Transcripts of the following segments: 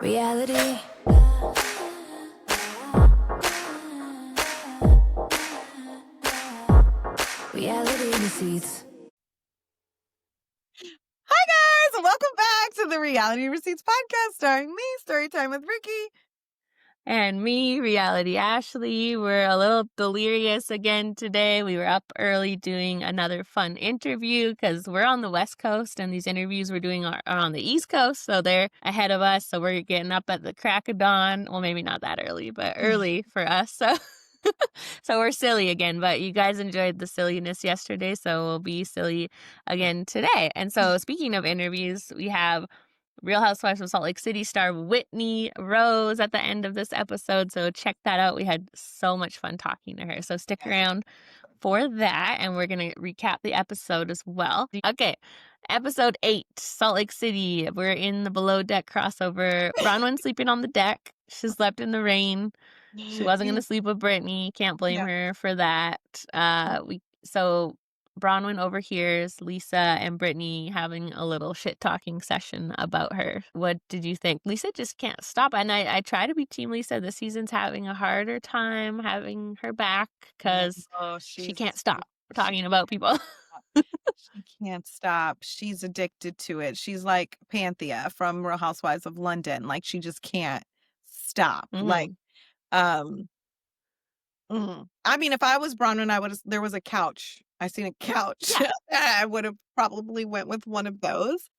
Reality. Reality receipts. Hi guys, welcome back to the Reality Receipts podcast starring me, Storytime with Ricky. And me, Reality Ashley. We're a little delirious again today. We were up early doing another fun interview because we're on the West Coast and these interviews we're doing are on the East Coast. So they're ahead of us. So we're getting up at the crack of dawn. Well, maybe not that early, but early for us. So we're silly again. But you guys enjoyed the silliness yesterday. So we'll be silly again today. And so speaking of interviews, we have Real Housewives of Salt Lake City star Whitney Rose at the end of this episode. So check that out. We had so much fun talking to her. So stick around for that. And we're going to recap the episode as well. Okay. Episode 8, Salt Lake City. We're in the below deck crossover. Bronwyn's sleeping on the deck. She slept in the rain. She wasn't going to sleep with Brittany. Can't blame her for that. So Bronwyn overhears Lisa and Brittany having a little shit-talking session about her. What did you think? Lisa just can't stop. And I try to be Team Lisa. This season's having a harder time having her back because she can't stop talking about people. She can't stop. She's addicted to it. She's like Panthea from Real Housewives of London. Like she just can't stop. Like, I mean, if I was Bronwyn, there was a couch. I seen a couch. Yeah. I would have probably went with one of those.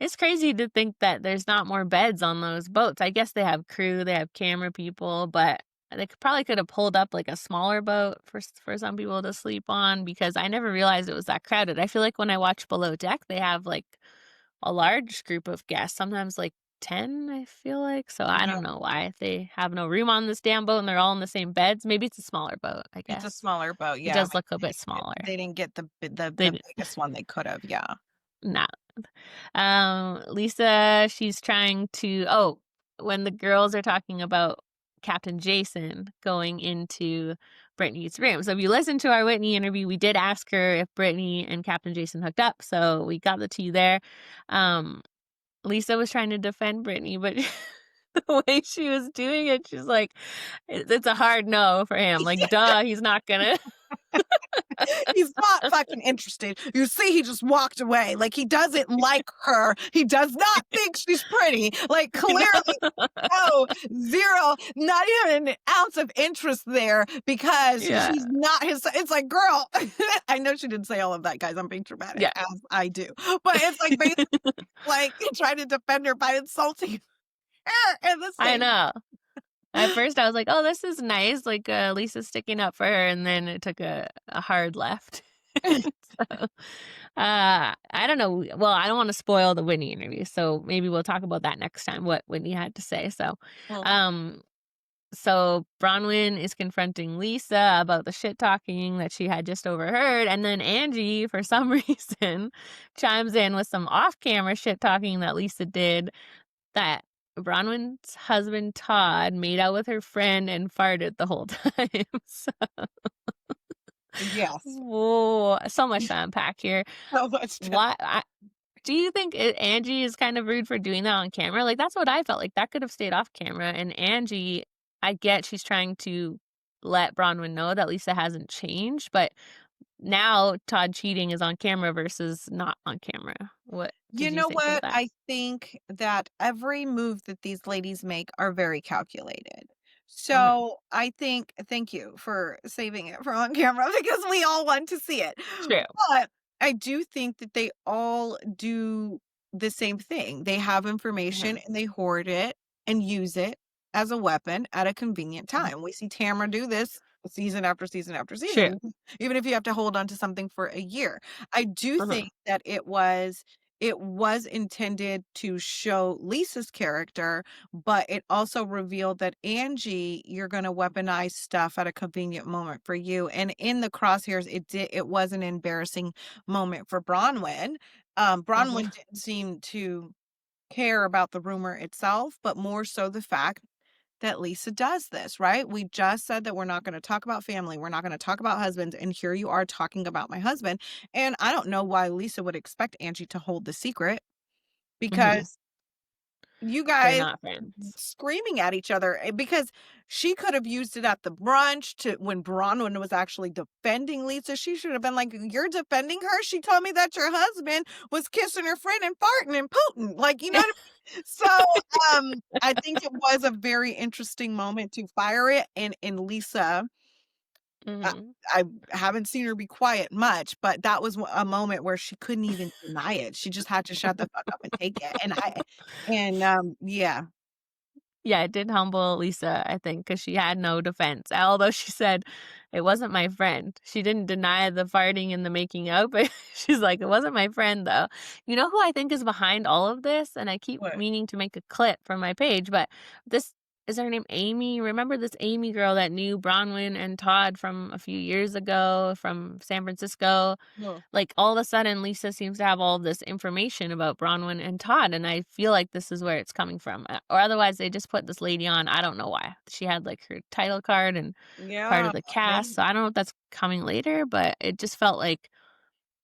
It's crazy to think that there's not more beds on those boats. I guess they have crew, they have camera people, but they probably could have pulled up like a smaller boat for some people to sleep on because I never realized it was that crowded. I feel like when I watch Below Deck, they have like a large group of guests, sometimes like 10, I feel like. So I don't know why they have no room on this damn boat and they're all in the same beds. Maybe it's a smaller boat, I guess. It's a smaller boat, yeah. It does look a bit smaller. They didn't get the biggest one they could have, yeah. Nah. Lisa, she's trying to, when the girls are talking about Captain Jason going into Brittany's room. So if you listen to our Whitney interview, we did ask her if Brittany and Captain Jason hooked up. So we got the tea there. Lisa was trying to defend Brittany, but the way she was doing it, she's like, it's a hard no for him. Like, duh, he's not gonna. He's not fucking interested. You see, he just walked away. Like, he doesn't like her. He does not think she's pretty. Like, clearly, no, zero, not even an ounce of interest there because she's not his. It's like, girl, I know she didn't say all of that, guys. I'm being dramatic, as I do. But it's like, basically, like, trying to defend her by insulting her. And this I know. At first, I was like, oh, this is nice. Like, Lisa's sticking up for her. And then it took a hard left. So, I don't know. Well, I don't want to spoil the Whitney interview. So maybe we'll talk about that next time, what Whitney had to say. So, so Bronwyn is confronting Lisa about the shit talking that she had just overheard. And then Angie, for some reason, chimes in with some off-camera shit talking that Lisa did that Bronwyn's husband, Todd, made out with her friend and farted the whole time. So. Yes. Whoa, so much to unpack here. So much. Do you think Angie is kind of rude for doing that on camera? Like, that's what I felt like. That could have stayed off camera. And Angie, I get she's trying to let Bronwyn know that Lisa hasn't changed, but now Todd cheating is on camera versus not on camera. What you know what? I think that every move that these ladies make are very calculated. So I think, thank you for saving it for on camera because we all want to see it. True. But I do think that they all do the same thing. They have information and they hoard it and use it as a weapon at a convenient time. We see Tamara do this season after season after season, even if you have to hold on to something for a year. I do think that it was intended to show Lisa's character, but it also revealed that Angie, you're going to weaponize stuff at a convenient moment for you. And in the crosshairs, it was an embarrassing moment for Bronwyn. Bronwyn didn't seem to care about the rumor itself, but more so the fact that Lisa does this, right? We just said that we're not going to talk about family. We're not going to talk about husbands. And here you are talking about my husband. And I don't know why Lisa would expect Angie to hold the secret because you They're guys not friends. screaming at each other because she could have used it at the brunch to when Bronwyn was actually defending Lisa. She should have been like, "You're defending her. She told me that your husband was kissing her friend and farting and Putin." Like, you know what I mean? So, I think it was a very interesting moment to fire it, and Lisa, I, Mhm. I haven't seen her be quiet much, but that was a moment where she couldn't even deny it. She just had to shut the fuck up and take it. Yeah, Yeah, it did humble Lisa, I think, because she had no defense. Although she said, "It wasn't my friend." She didn't deny the farting and the making out, but she's like, "It wasn't my friend, though." You know who I think is behind all of this? And I keep what? meaning to make a clip for my page, but this is her name Amy? Remember this Amy girl that knew Bronwyn and Todd from a few years ago from San Francisco? No. Like, all of a sudden, Lisa seems to have all of this information about Bronwyn and Todd, and I feel like this is where it's coming from. Or otherwise, they just put this lady on. I don't know why. She had like her title card and part Yeah, of the cast. maybe. So I don't know if that's coming later, but it just felt like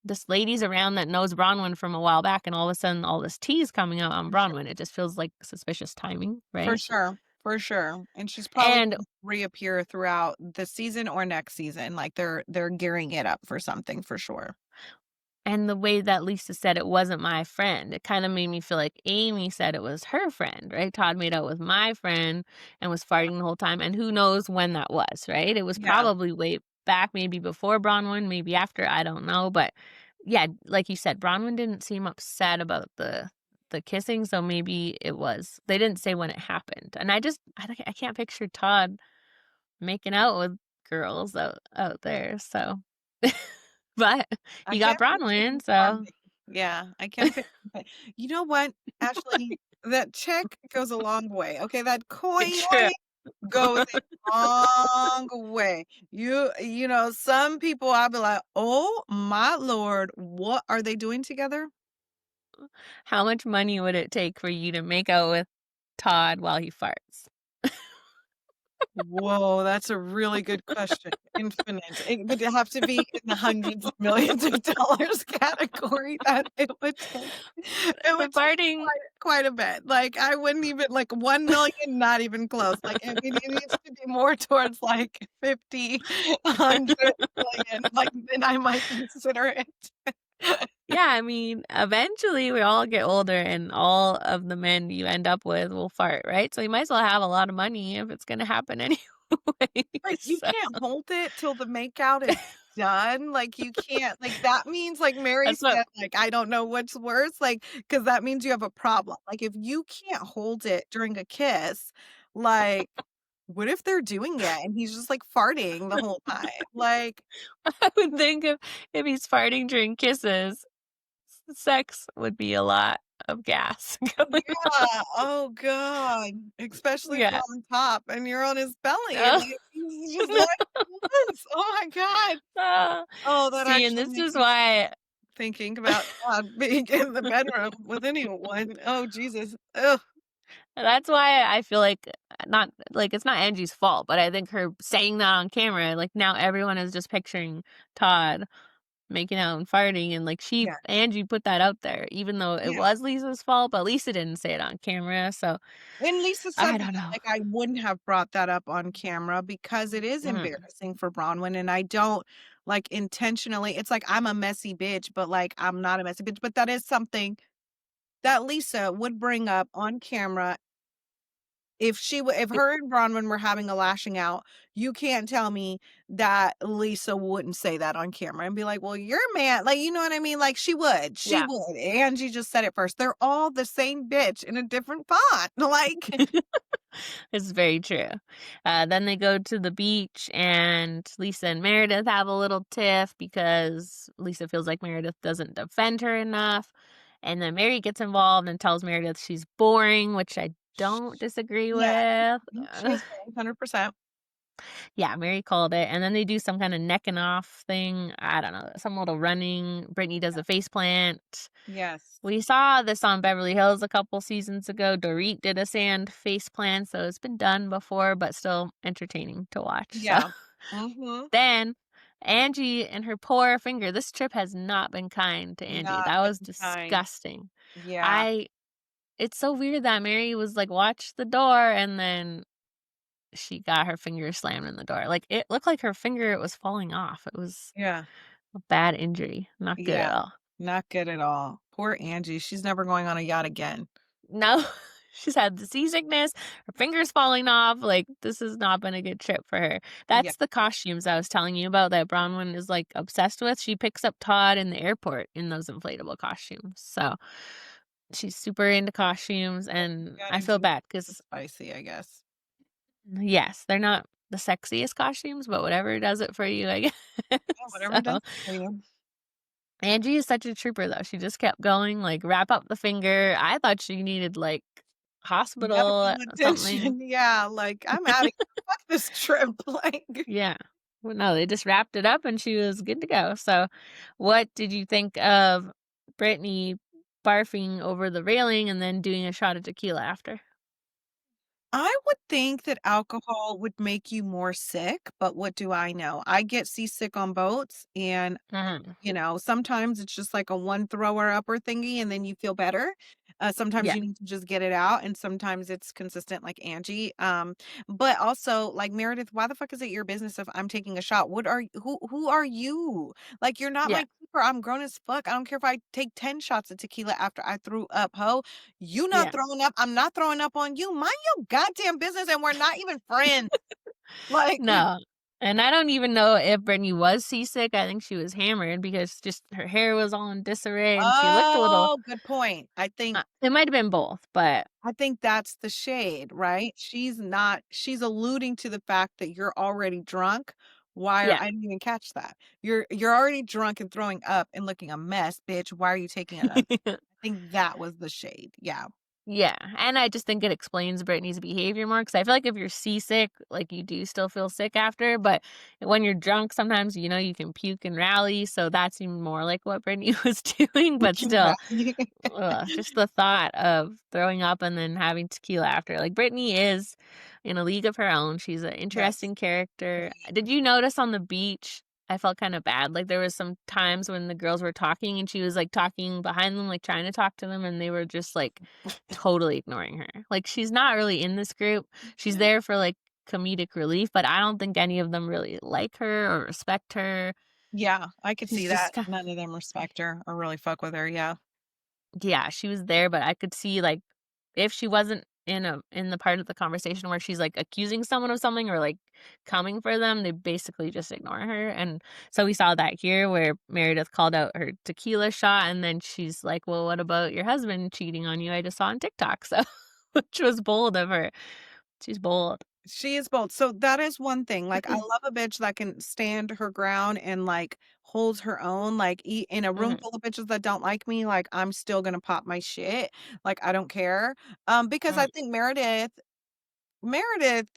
this lady's around that knows Bronwyn from a while back, and all of a sudden, all this tea is coming out on Bronwyn. It just feels like suspicious timing, For right? sure, for sure, and she's probably And gonna reappear throughout the season or next season, like, they're gearing it up for something for sure. And the way that Lisa said it wasn't my friend, it kinda made me feel like Amy said it was her friend, right? Todd made out with my friend and was farting the whole time, and who knows when that was, right? It was Yeah, probably way back, maybe before Bronwyn, maybe after, I don't know, but yeah, like you said, Bronwyn didn't seem upset about the kissing, so maybe it was they didn't say when it happened, and I can't picture Todd making out with girls out there, so but I he got can't picture him Bronwyn, so farting. Yeah, I can't picture him you know what? Ashley, that check goes a long way, okay? That coin true. goes a long way. You know, some people I'll be like, "Oh my lord, what are they doing together?" How much money would it take for you to make out with Todd while he farts? Whoa, that's a really good question. Infinite. Would it have to be in the hundreds of millions of dollars category that it would take? It The would take farting quite a bit. Like, I wouldn't even like 1,000,000, not even close. Like, it needs to be more towards like 50, 100,000,000. Like, then I might consider it. Yeah, I mean, eventually we all get older and all of the men you end up with will fart, right? So you might as well have a lot of money if it's gonna happen anyway. Right, you So can't hold it till the makeout is done, like, you can't like, that means, like Mary that's what said, like, "I don't know what's worse," like, because that means you have a problem, like, if you can't hold it during a kiss, like, what if they're doing it and he's just, like, farting the whole time? Like, I would think if he's farting during kisses, sex would be a lot of gas going on. yeah, oh god, especially if you're Yeah. on top and you're on his belly and Oh, he's just like this, oh my god. no. Oh, that See, and actually this makes is me why thinking about Todd being in the bedroom with anyone. Oh, Jesus. Ugh. that's why I feel like not like it's not Angie's fault, but I think her saying that on camera, like now everyone is just picturing Todd making out and farting, and like Yeah. Angie put that out there, even though it Yeah. was Lisa's fault, but Lisa didn't say it on camera, so And Lisa said I that, don't know. like, I wouldn't have brought that up on camera because it is Mm, embarrassing for Bronwyn, and I don't, like, intentionally it's like I'm a messy bitch, but, like, I'm not a messy bitch, but that is something that Lisa would bring up on camera if her and Bronwyn were having a lashing out, you can't tell me that Lisa wouldn't say that on camera and be like, "Well, you're mad." Like, you know what I mean? Like, she yeah. would. Angie just said it first. They're all the same bitch in a different font. Like, It's very true. Then they go to the beach, and Lisa and Meredith have a little tiff because Lisa feels like Meredith doesn't defend her enough. And then Mary gets involved and tells Meredith she's boring, which I don't disagree yeah, with. she's 100%. Yeah, Mary called it. And then they do some kind of necking off thing. I don't know, some little running. Brittany does a face plant. Yes. We saw this on Beverly Hills a couple seasons ago. Dorit did a sand face plant, so it's been done before, but still entertaining to watch. So Yeah. Mhm. then Angie and her poor finger. This trip has not been kind to Angie. Not That was been kind. disgusting. Yeah. I it's so weird that Mary was like, "Watch the door," and then she got her finger slammed in the door. Like, it looked like her finger was falling off. It was Yeah. a bad injury, not good at Yeah. all. Not good at all. Poor Angie. She's never going on a yacht again. No, she's had the seasickness, her finger's falling off, like, this has not been a good trip for her. Yeah. That's the costumes I was telling you about that Bronwyn is, like, obsessed with. She picks up Todd in the airport in those inflatable costumes, so she's super into costumes, and I Gotta feel do bad the because spicy, I guess. yes, they're not the sexiest costumes, but whatever does it for you, I guess. Yeah, whatever So, does it for you. Angie is such a trooper, though. She just kept going, like, wrap up the finger. I thought she needed, like, hospital Medical or something. attention. Yeah, like, I'm outta here. Fuck this trip. Like, Yeah. Well, no, they just wrapped it up and she was good to go. So, what did you think of Brittany barfing over the railing and then doing a shot of tequila after? I would think that alcohol would make you more sick, but what do I know? I get seasick on boats, and Mhm. sometimes it's just like a one thrower upper thingy and then you feel better. Sometimes Yeah. you need to just get it out, and sometimes it's consistent like Angie. But also like Meredith, why the fuck is it your business if I'm taking a shot? Who are you? Like you're not Yeah. my keeper. I'm grown as fuck. I don't care if I take 10 shots of tequila after I threw up, ho. You not Yeah. throwing up. I'm not throwing up on you. Mind your goddamn business, and we're not even friends. Like No. And I don't even know if Brittany was seasick. I think she was hammered because just her hair was all in disarray and she looked a little oh, good point. it might have been both, but I think that's the shade, right? She's alluding to the fact that you're already drunk. yeah. I didn't even catch that. You're already drunk and throwing up and looking a mess, bitch. Why are you taking another? I think that was the shade. Yeah. Yeah, and I just think it explains Brittany's behavior more because I feel like if you're seasick, like, you do still feel sick after, but when you're drunk, sometimes, you can puke and rally, so that seemed more like what Brittany was doing, but Looking still, rowdy. just the thought of throwing up and then having tequila after. Like, Brittany is in a league of her own. She's an Yes. interesting character. Right. Did you notice on the beach, I felt kinda bad, like, there was some times when the girls were talking and she was, like, talking behind them, like, trying to talk to them, and they were just, like, totally ignoring her. Like, she's not really in this group. She's there for, like, comedic relief, but I don't think any of them really like her or respect her. Yeah, I could She's see just that. None of them respect her or really fuck with her. Yeah. yeah, she was there, but I could see, like, if she wasn't in the part of the conversation where she's, like, accusing someone of something or, like, coming for them, they basically just ignore her, and so we saw that here where Meredith called out her tequila shot, and then she's like, "Well, what about your husband cheating on you? I just saw on TikTok." So which was bold of her. She's bold. She is bold. So that is one thing. Like, I love a bitch that can stand her ground and like holds her own. Like, in a room Mhm, full of bitches that don't like me, like I'm still gonna pop my shit. Like, I don't care. Because I mhm, think Meredith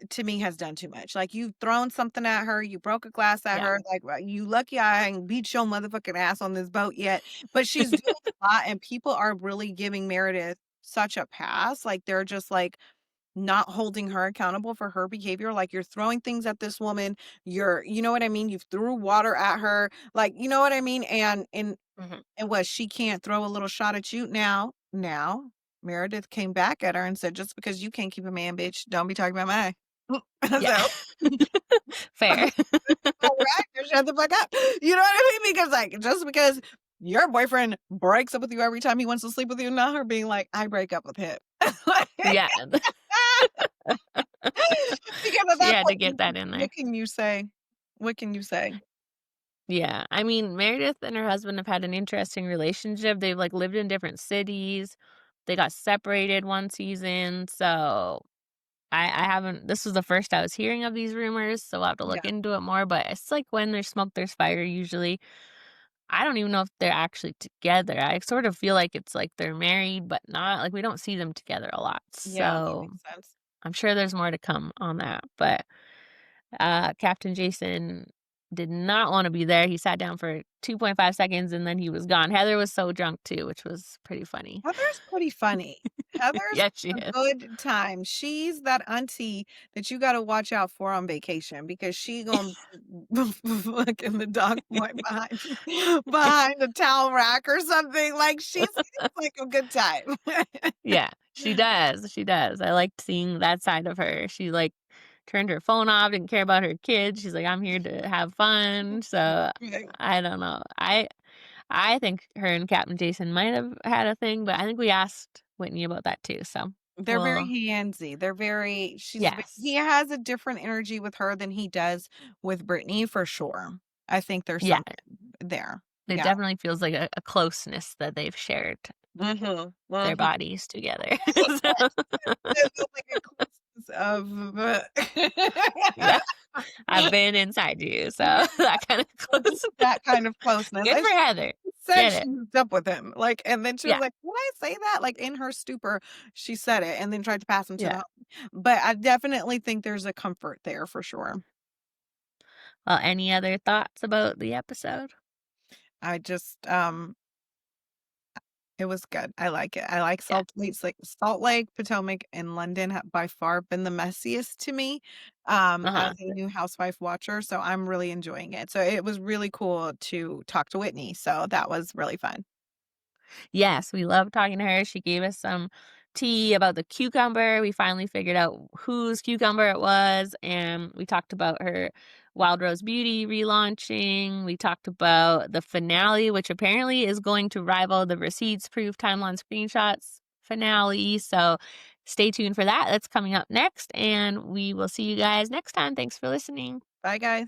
to me has done too much. Like, you've thrown something at her, you broke a glass at yeah. her. Like, you lucky I ain't beat your motherfucking ass on this boat yet. But she's doing a lot, and people are really giving Meredith such a pass. Like, they're just like not holding her accountable for her behavior. Like, you're throwing things at this woman. You know what I mean? You threw water at her. Like, you know what I mean? Mhm. And what, she can't throw a little shot at you now. Meredith came back at her and said, just because you can't keep a man, bitch, don't be talking about mine. Yeah. So Fair. right, shut the fuck up. You know what I mean? Because like just because your boyfriend breaks up with you every time he wants to sleep with you, not her being like, I break up with him. Yeah. Because at She that had to point, get that in there. what can you say? What can you say? Yeah, I mean, Meredith and her husband have had an interesting relationship. They've, like, lived in different cities. They got separated one season, so I haven't this was the first I was hearing of these rumors, so I'll have to Yeah. look into it more, but it's like when there's smoke, there's fire usually. I don't even know if they're actually together. I sort of feel like it's like they're married, but not like, we don't see them together a lot, Yeah, that so makes sense. I'm sure there's more to come on that, but Captain Jason did not wanna be there. He sat down for 2.5 seconds and then he was gone. Heather was so drunk too, which was pretty funny. Heather's pretty funny. Heather's Yes, she a is. good time. She's that auntie that you gotta watch out for on vacation because she gonna look in the dog point behind a towel rack or something. Like, she's like a good time. Yeah. She does, she does. I liked seeing that side of her. She, like, turned her phone off, didn't care about her kids. She's like, "I'm here to have fun." So, Right. I don't know. I think her and Captain Jason might have had a thing, but I think we asked Whitney about that too, so They're very well, handsy. He yes. has a different energy with her than he does with Brittany for sure. I think there's Yeah, something there. it Yeah. definitely feels like a closeness that they've shared Mhm. their Mhm. bodies together. So, It feels like a closeness yeah, I've been inside you, so that kind of close. that kind of closeness. Good for Heather. Said Get she it. hooked up with him, like, and then she was Yeah, like, "Did I say that?" Like, in her stupor, she said it and then tried to pass him to yeah. the but I definitely think there's a comfort there for sure. Well, any other thoughts about the episode? I just, it was good. I like it. I like Yeah, Salt Lake, Potomac, and London have by far been the messiest to me, uh-huh. as a new housewife watcher, so I'm really enjoying it. So it was really cool to talk to Whitney, so that was really fun. Yes, we love talking to her. She gave us some tea about the cucumber. We finally figured out whose cucumber it was, and we talked about her Wild Rose Beauty relaunching. We talked about the finale, which apparently is going to rival the receipts, proof, timeline, screenshots finale. So stay tuned for that. That's coming up next, and we will see you guys next time. Thanks for listening. Bye, guys.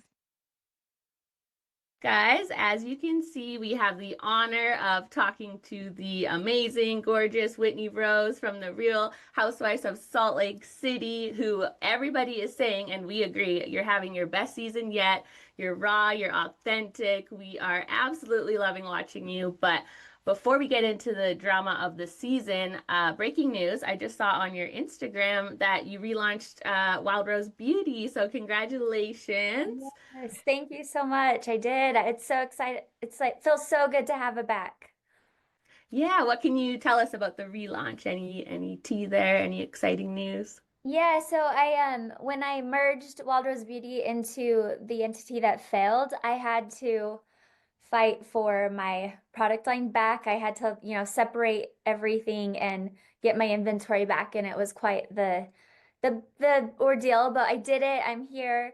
Guys, as you can see, we have the honor of talking to the amazing, gorgeous Whitney Rose from the Real Housewives of Salt Lake City, who everybody is saying, and we agree, you're having your best season yet. You're raw, you're authentic. We are absolutely loving watching you. But before we get into the drama of the season, breaking news, I just saw on your Instagram that you relaunched Wild Rose Beauty. So congratulations. Yes, thank you so much. I did. It's so excited. It's like feels so good to have it back. Yeah, what can you tell us about the relaunch? Any tea there? Any exciting news? Yeah, so I when I merged Wild Rose Beauty into the entity that failed, I had to fight for my product line back. I had to, separate everything and get my inventory back, and it was quite the ordeal, but I did it. I'm here.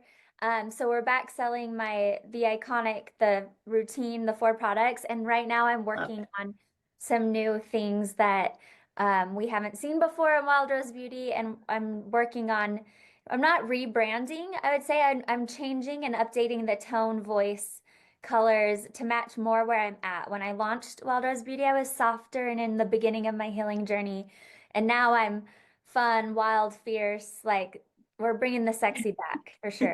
So we're back selling the iconic, the routine, the four products, and right now I'm Love working it. on some new things that we haven't seen before in Wild Rose Beauty, and I'm working on. I'm not rebranding. I would say I'm changing and updating the tone, voice, colors to match more where I'm at. When I launched Wild Rose Beauty, I was softer and in the beginning of my healing journey, and now I'm fun, wild, fierce. Like we're bringing the sexy back for sure.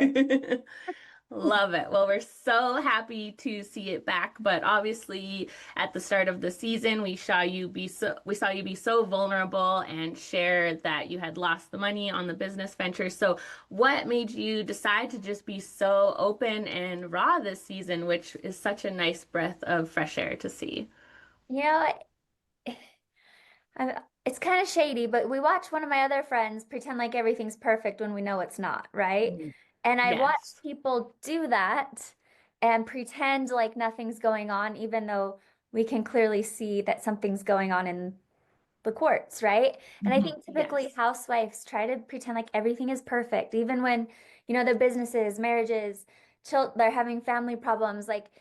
Love it. Well, we're so happy to see it back, but obviously at the start of the season, we saw you be so vulnerable and share that you had lost the money on the business venture. So, what made you decide to just be so open and raw this season, which is such a nice breath of fresh air to see? You know, it's kind of shady, but we watch one of my other friends pretend like everything's perfect when we know it's not, right? Mhm. And I watch Yes. people do that and pretend like nothing's going on, even though we can clearly see that something's going on in the courts, right? And I Mhm. think typically Yes. housewives try to pretend like everything is perfect, even when, their businesses, marriages, they're having family problems. Like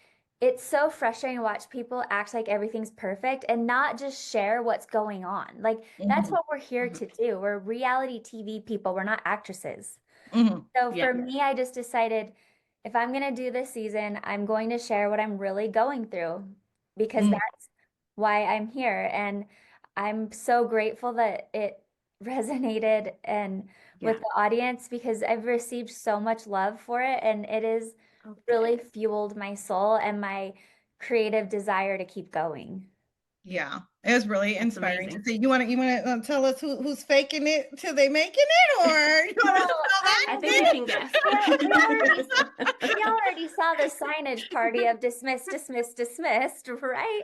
it's so frustrating to watch people act like everything's perfect and not just share what's going on. Like that's Mhm. what we're here Mhm. to do. We're reality TV people. We're not actresses. Mhm. So Yeah. for me, I just decided if I'm going to do this season, I'm going to share what I'm really going through because Mhm. that's why I'm here. And I'm so grateful that it resonated and with Yeah. the audience because I've received so much love for it and it has Oh, really good. fueled my soul and my creative desire to keep going. Yeah, it was really That's inspiring to amazing. see. You wanna tell us who's faking it till they making it, or you wanna Well, spell I I mean, think we can guess. we already saw the signage party of dismissed, dismissed, dismissed, right?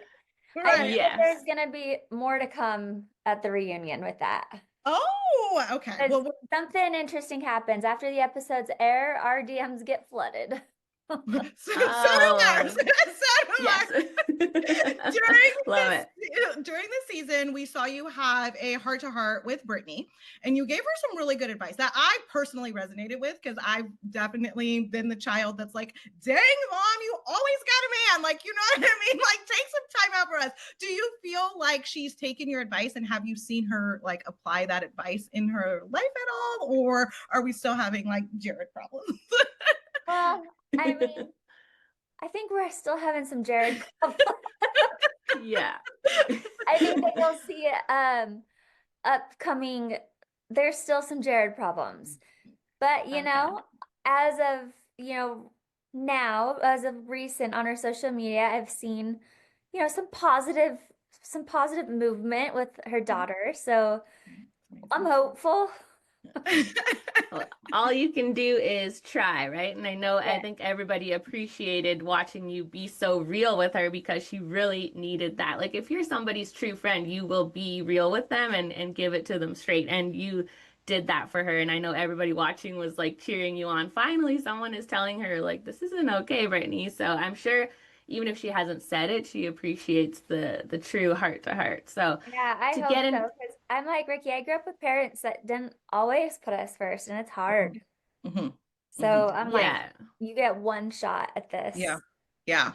I think Right. that there's Yes. gonna be more to come at the reunion with that. Oh, okay. Because Well, something interesting happens after the episodes air, our DMs get flooded. so do ours. Oh, So do yes. ours. During Love it. during during the season, we saw you have a heart-to-heart with Brittany, and you gave her some really good advice that I personally resonated with, because I've definitely been the child that's like, dang, mom, you always got a man. Like, you know what I mean? Like, take some time out for us. Do you feel like she's taken your advice, and have you seen her like apply that advice in her life at all? Or are we still having like Jared problems? Well, I mean, I think we're still having some Jared problems. Yeah. I think that you'll see upcoming, there's still some Jared problems. But you Okay. know, as of, now, as of recent on our social media, I've seen, some positive movement with her daughter. So I'm hopeful. Well, all you can do is try, right? And I know, I Yeah. think everybody appreciated watching you be so real with her, because she really needed that. Like, if you're somebody's true friend, you will be real with them and give it to them straight. And you did that for her. And I know everybody watching was like cheering you on. Finally, someone is telling her, like, this isn't okay, Brittany. So I'm sure even if she hasn't said it, she appreciates the true heart to heart. So Yeah, I to hope get so. in, Because I'm like, Ricky, I grew up with parents that didn't always put us first, and it's hard. Mm-hmm. So I'm like, yeah. you get one shot at this. Yeah. Yeah.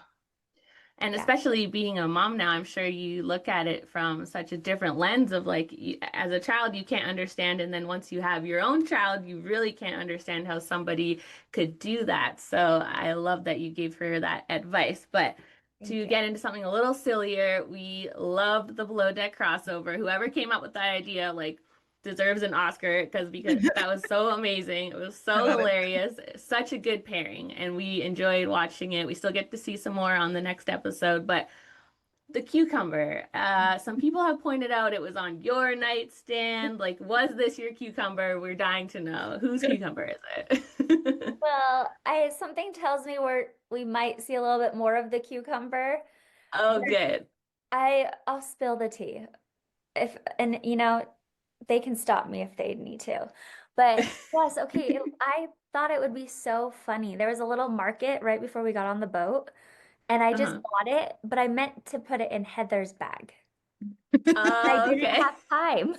And Yeah. especially being a mom now, I'm sure you look at it from such a different lens of like, as a child, you can't understand. And then once you have your own child, you really can't understand how somebody could do that. So I love that you gave her that advice. But Thank to you. get into something a little sillier, we loved the below deck crossover. Whoever came up with that idea, like, deserves an Oscar, because that was so amazing. It was I so love it. hilarious. Such a good pairing, and we enjoyed watching it. We still get to see some more on the next episode, but the cucumber. Some people have pointed out it was on your nightstand. Like, was this your cucumber? We're dying to know. Whose cucumber is it? Well, something tells me we might see a little bit more of the cucumber. Oh, good. I'll spill the tea. If and they can stop me if they need to. But yes, okay, I thought it would be so funny. There was a little market right before we got on the boat, and I just Uh-huh. bought it, but I meant to put it in Heather's bag. I Oh, didn't okay. have time.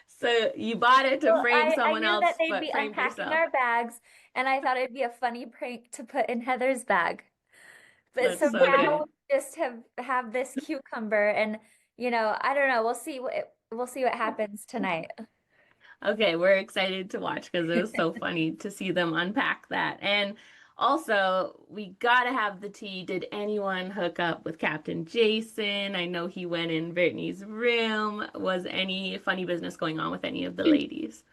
So you bought it to Well, frame I someone knew that else, they'd but be framed unpacking yourself. our bags, and I thought it'd be a funny prank to put in Heather's bag. But That's so so now good. we just have this cucumber, and I don't know. We'll see what happens tonight. Okay, we're excited to watch because it was so funny to see them unpack that. And also, we gotta have the tea. Did anyone hook up with Captain Jason? I know he went in Brittany's room. Was any funny business going on with any of the ladies?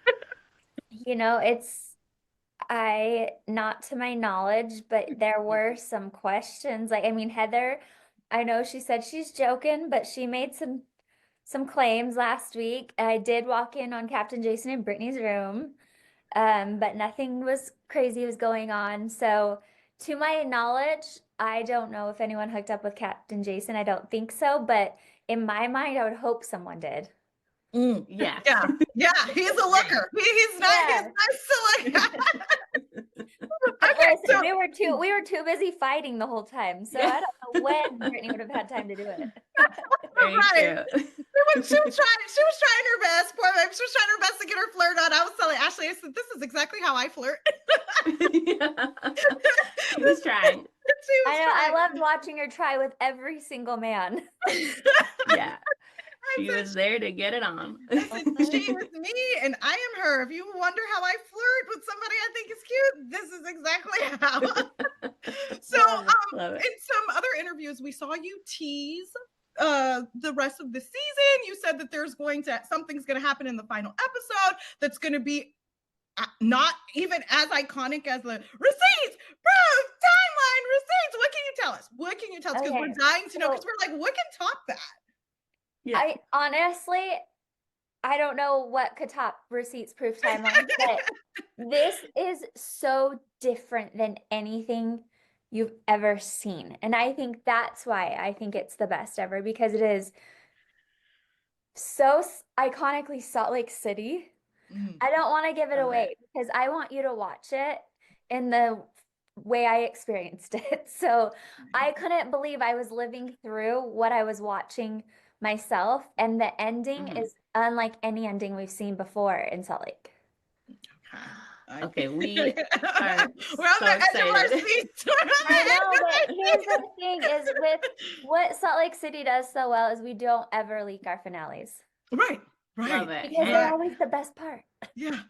It's not to my knowledge, but there were some questions. Like, I mean, Heather, I know she said she's joking, but she made some claims last week. I did walk in on Captain Jason in Brittany's room, but nothing was crazy was going on. So, to my knowledge, I don't know if anyone hooked up with Captain Jason. I don't think so, but in my mind, I would hope someone did. Mm. Yes. Yeah. Yeah. He's a looker. He's not, he's Yeah. nice to look at. But Okay. listen, So we were too busy fighting the whole time. So Yeah. I don't know when Brittany would have had time to do it. Very right. true. She was trying her best. Poor babe. She was trying her best to get her flirt on. I was telling Ashley, I said, this is exactly how I flirt. Yeah. She was trying. She I was know, I trying. loved watching her try with every single man. Yeah. I She said, was there to get it on. I said, she is me and I am her. If you wonder how I flirt with somebody I think is cute, this is exactly how. So, Love it. Love it. in some other interviews, we saw you tease the rest of the season. You said that something's going to happen in the final episode that's going to be not even as iconic as the receipts, proof, timeline, receipts. What can you tell us? What can you tell us? Because we're Okay, dying to know. Because so we're like, what can top that? Yeah. I honestly, I don't know what could top receipts proof timeline, but this is so different than anything you've ever seen. And I think that's why I think it's the best ever, because it is so iconically Salt Lake City. Mm. I don't want to give it Love away it. because I want you to watch it in the way I experienced it. So I couldn't believe I was living through what I was watching myself, and the ending is unlike any ending we've seen before in Salt Lake. Okay, we are we're on so the edge of our excited. seats. I know, but here's the thing is with what Salt Lake City does so well is we don't ever leak our finales. Right. Love it. Because they're always the best part. Yeah.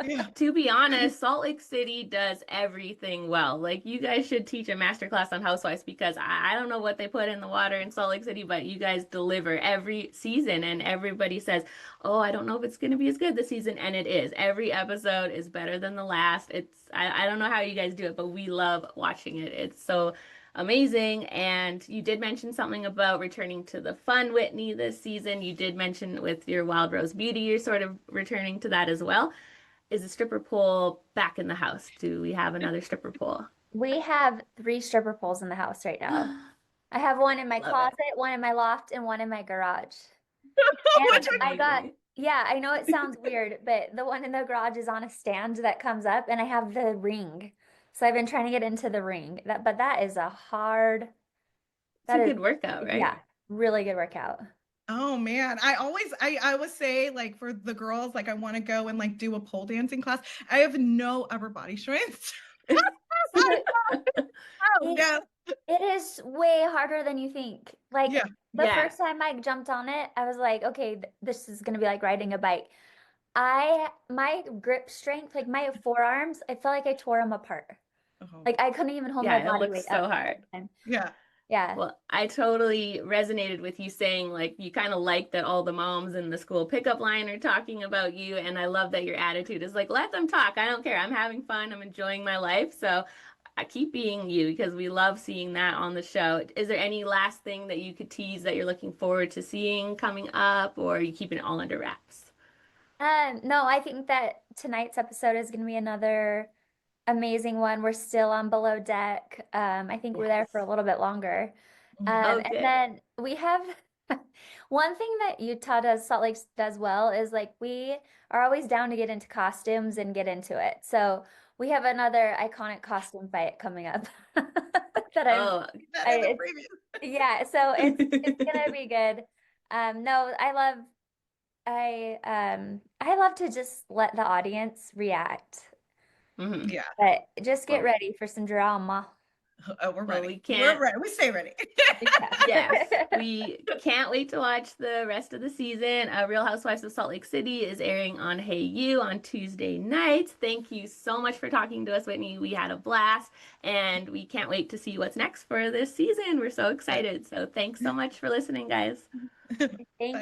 Yeah. To be honest, Salt Lake City does everything well. Like, you guys should teach a masterclass on Housewives, because I don't know what they put in the water in Salt Lake City, but you guys deliver every season, and everybody says, oh, I don't know if it's going to be as good this season, and it is. Every episode is better than the last. I don't know how you guys do it, but we love watching it. It's so amazing. And you did mention something about returning to the fun, Whitney, this season. You did mention with your Wild Rose Beauty, you're sort of returning to that as well. Is the stripper pole back in the house? Do we have another stripper pole? We have 3 stripper poles in the house right now. I have one in my closet, one in my loft, and one in my garage. And I know it sounds weird, but the one in the garage is on a stand that comes up, and I have the ring. So I've been trying to get into the ring. But that is a good workout, right? Yeah, really good workout. Oh man, I always say, like, for the girls, like, I want to go and like do a pole dancing class. I have no upper body strength. It is way harder than you think. Like, the first time I jumped on it, I was like, okay, this is gonna be like riding a bike. My grip strength, like my forearms, I felt like I tore them apart. Like I couldn't even hold my body weight up. So hard. Yeah. Well, I totally resonated with you saying, like, you kind of like that all the moms in the school pickup line are talking about you. And I love that your attitude is like, let them talk. I don't care. I'm having fun. I'm enjoying my life. So I keep being you, because we love seeing that on the show. Is there any last thing that you could tease that you're looking forward to seeing coming up, or are you keeping it all under wraps? No, I think that tonight's episode is going to be another amazing one. We're still on Below Deck. I think we're there for a little bit longer. And then we have one thing that Utah does, Salt Lake does well, is like we are always down to get into costumes and get into it. So we have another iconic costume fight coming up. Yeah, so it's gonna be good. No, I love to just let the audience react. Yeah. But just get ready for some drama. Oh, we're ready. We're ready. We stay ready. Yes, we can't wait to watch the rest of the season. Real Housewives of Salt Lake City is airing on Hey You on Tuesday nights. Thank you so much for talking to us, Whitney. We had a blast, and we can't wait to see what's next for this season. We're so excited. So thanks so much for listening, guys. Thank you.